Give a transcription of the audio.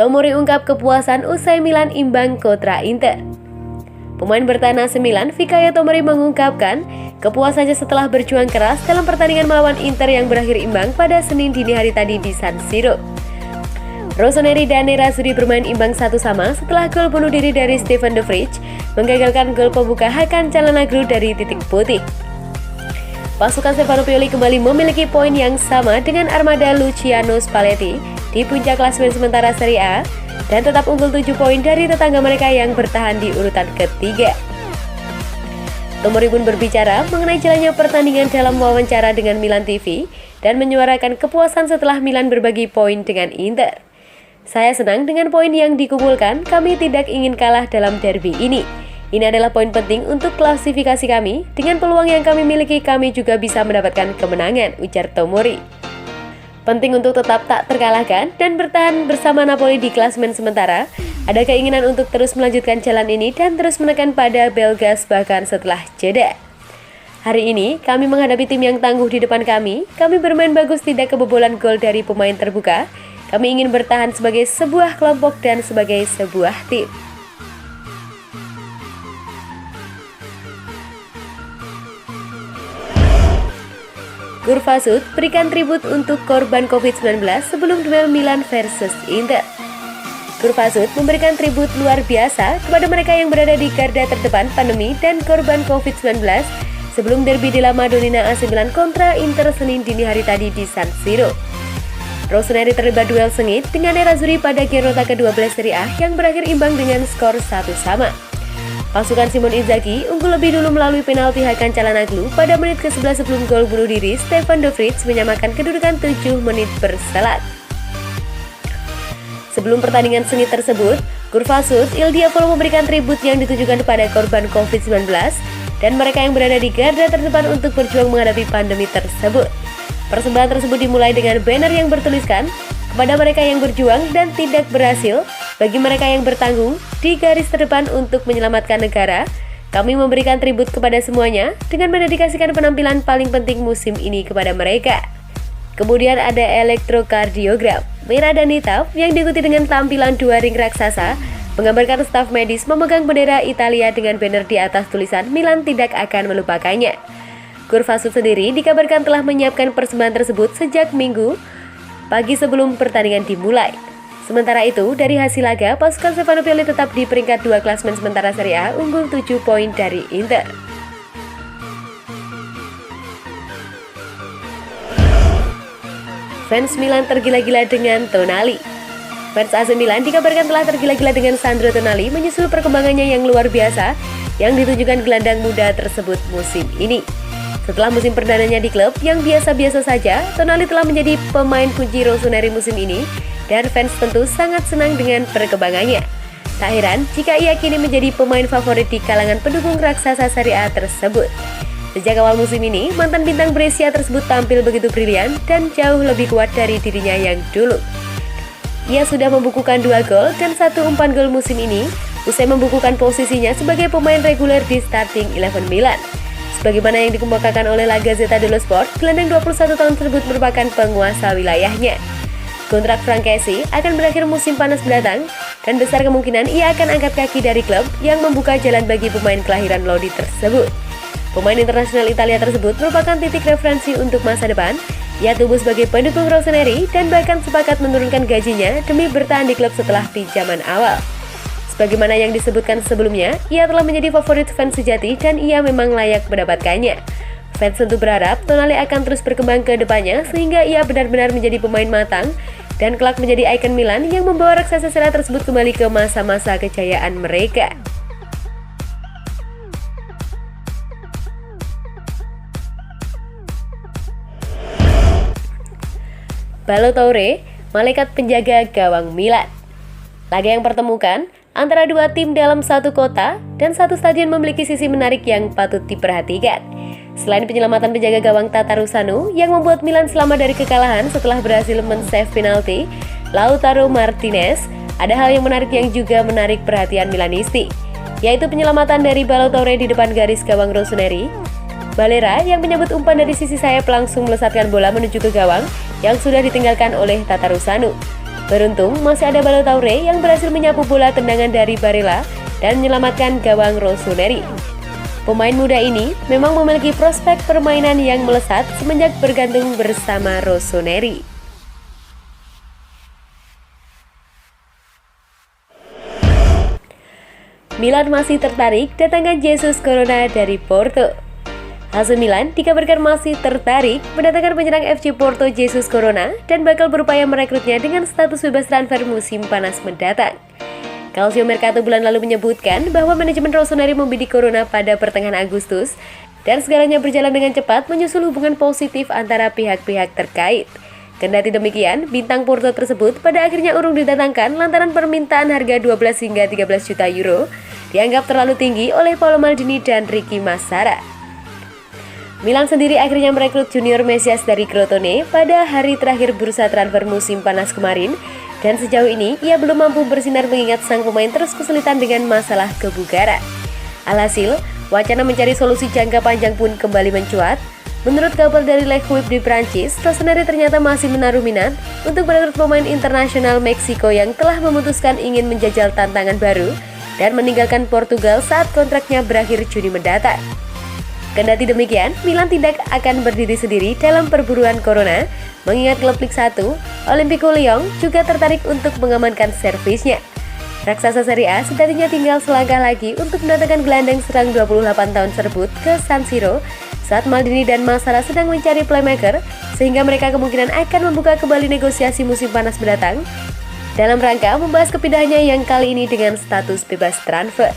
Tomori ungkap kepuasan usai Milan imbang kontra Inter. Pemain bertahan AC Milan, Fikayo Tomori mengungkapkan kepuasannya setelah berjuang keras dalam pertandingan melawan Inter yang berakhir imbang pada Senin dini hari tadi di San Siro. Rossoneri dan Nerazzurri bermain imbang 1-1 setelah gol bunuh diri dari Stefan de Vrij menggagalkan gol pembuka Hakan Calhanoglu dari titik putih. Pasukan Stefano Pioli kembali memiliki poin yang sama dengan armada Luciano Spalletti di puncak klasemen sementara Serie A dan tetap unggul 7 poin dari tetangga mereka yang bertahan di urutan ketiga. Tomori pun berbicara mengenai jalannya pertandingan dalam wawancara dengan Milan TV dan menyuarakan kepuasan setelah Milan berbagi poin dengan Inter. Saya senang dengan poin yang dikumpulkan, kami tidak ingin kalah dalam derby ini. Ini adalah poin penting untuk klasifikasi kami. Dengan peluang yang kami miliki, kami juga bisa mendapatkan kemenangan, ujar Tomori. Penting untuk tetap tak terkalahkan dan bertahan bersama Napoli di klasemen sementara. Ada keinginan untuk terus melanjutkan jalan ini dan terus menekan pada Belgas bahkan setelah jeda. Hari ini, kami menghadapi tim yang tangguh di depan kami. Kami bermain bagus, tidak kebobolan gol dari pemain terbuka. Kami ingin bertahan sebagai sebuah kelompok dan sebagai sebuah tim. Gurfasud berikan tribut untuk korban COVID-19 sebelum duel Milan versus Inter. Gurfasud memberikan tribut luar biasa kepada mereka yang berada di garda terdepan pandemi dan korban COVID-19 sebelum derby della Madonnina AC Milan kontra Inter Senin dini hari tadi di San Siro. Rossoneri terlibat duel sengit dengan Nerazzurri pada giornata ke-12 Serie A yang berakhir imbang dengan skor 1-1. Pasukan Simone Inzaghi unggul lebih dulu melalui penalti Hakan Calhanoglu pada menit ke-11 sebelum gol bunuh diri Stefan de Vrij menyamakan kedudukan 7 menit berselang. Sebelum pertandingan sengit tersebut, Gurfasud Il Diavolo memberikan tribut yang ditujukan kepada korban COVID-19 dan mereka yang berada di garda terdepan untuk berjuang menghadapi pandemi tersebut. Persembahan tersebut dimulai dengan banner yang bertuliskan, kepada mereka yang berjuang dan tidak berhasil, bagi mereka yang bertanggung di garis terdepan untuk menyelamatkan negara, kami memberikan tribut kepada semuanya dengan mendedikasikan penampilan paling penting musim ini kepada mereka. Kemudian ada elektrokardiogram merah dan hitam yang diikuti dengan tampilan 2 ring raksasa, menggambarkan staf medis memegang bendera Italia dengan banner di atas tulisan Milan tidak akan melupakannya. Gurfasud sendiri dikabarkan telah menyiapkan persembahan tersebut sejak Minggu pagi sebelum pertandingan dimulai. Sementara itu, dari hasil laga, pasukan Stefano Pioli tetap di peringkat 2 klasemen sementara Serie A, unggul 7 poin dari Inter. Fans Milan tergila-gila dengan Tonali. Fans AC Milan dikabarkan telah tergila-gila dengan Sandro Tonali menyusul perkembangannya yang luar biasa yang ditujukan gelandang muda tersebut musim ini. Setelah musim perdananya di klub yang biasa-biasa saja, Tonali telah menjadi pemain kunci Rossoneri musim ini dan fans tentu sangat senang dengan perkembangannya. Tak heran jika ia kini menjadi pemain favorit di kalangan pendukung raksasa Serie A tersebut. Sejak awal musim ini, mantan bintang Brescia tersebut tampil begitu brilian dan jauh lebih kuat dari dirinya yang dulu. Ia sudah membukukan 2 gol dan 1 umpan gol musim ini, usai membukukan posisinya sebagai pemain reguler di starting 11 Milan. Sebagaimana yang dikemukakan oleh La Gazzetta dello Sport, gelandang 21 tahun tersebut merupakan penguasa wilayahnya. Kontrak Frankesi akan berakhir musim panas mendatang dan besar kemungkinan ia akan angkat kaki dari klub yang membuka jalan bagi pemain kelahiran Lodi tersebut. Pemain internasional Italia tersebut merupakan titik referensi untuk masa depan. Ia tumbuh sebagai pendukung Rossoneri dan bahkan sepakat menurunkan gajinya demi bertahan di klub setelah pinjaman awal. Sebagaimana yang disebutkan sebelumnya, ia telah menjadi favorit fans sejati dan ia memang layak mendapatkannya. Fans tentu berharap Tonali akan terus berkembang ke depannya sehingga ia benar-benar menjadi pemain matang dan kelak menjadi ikon Milan yang membawa raksasa Serie A tersebut kembali ke masa-masa kejayaan mereka. Ballo-Touré, malaikat penjaga gawang Milan. Laga yang pertemukan antara dua tim dalam satu kota dan satu stadion memiliki sisi menarik yang patut diperhatikan. Selain penyelamatan penjaga gawang Tatarusanu yang membuat Milan selamat dari kekalahan setelah berhasil men-save penalti Lautaro Martinez, ada hal yang menarik yang juga menarik perhatian Milanisti, yaitu penyelamatan dari Ballo-Touré di depan garis gawang Rossoneri. Balera yang menyambut umpan dari sisi sayap langsung melesatkan bola menuju ke gawang yang sudah ditinggalkan oleh Tatarusanu. Beruntung masih ada Ballo-Touré yang berhasil menyapu bola tendangan dari Barella dan menyelamatkan gawang Rossoneri. Pemain muda ini memang memiliki prospek permainan yang melesat semenjak bergantung bersama Rossoneri. Milan masih tertarik datangkan Jesus Corona dari Porto. AC Milan dikabarkan masih tertarik mendatangkan penyerang FC Porto Jesus Corona dan bakal berupaya merekrutnya dengan status bebas transfer musim panas mendatang. Calcio Mercato bulan lalu menyebutkan bahwa manajemen Rossoneri membidik Corona pada pertengahan Agustus dan segalanya berjalan dengan cepat menyusul hubungan positif antara pihak-pihak terkait. Kendati demikian, bintang Porto tersebut pada akhirnya urung didatangkan lantaran permintaan harga 12 hingga 13 juta euro dianggap terlalu tinggi oleh Paolo Maldini dan Ricky Massara. Milan sendiri akhirnya merekrut Junior Mesias dari Crotone pada hari terakhir bursa transfer musim panas kemarin dan sejauh ini ia belum mampu bersinar mengingat sang pemain terus kesulitan dengan masalah kebugaran. Alhasil, wacana mencari solusi jangka panjang pun kembali mencuat. Menurut kabar dari L'Equipe di Prancis, Rossoneri ternyata masih menaruh minat untuk merekrut pemain internasional Meksiko yang telah memutuskan ingin menjajal tantangan baru dan meninggalkan Portugal saat kontraknya berakhir Juni mendatang. Kendati demikian, Milan tidak akan berdiri sendiri dalam perburuan Corona, mengingat klub Liga 1, Olympique Lyon juga tertarik untuk mengamankan servisnya. Raksasa Serie A sejatinya tinggal selangkah lagi untuk mendatangkan gelandang serang 28 tahun tersebut ke San Siro saat Maldini dan Massara sedang mencari playmaker, sehingga mereka kemungkinan akan membuka kembali negosiasi musim panas mendatang dalam rangka membahas kepindahannya yang kali ini dengan status bebas transfer.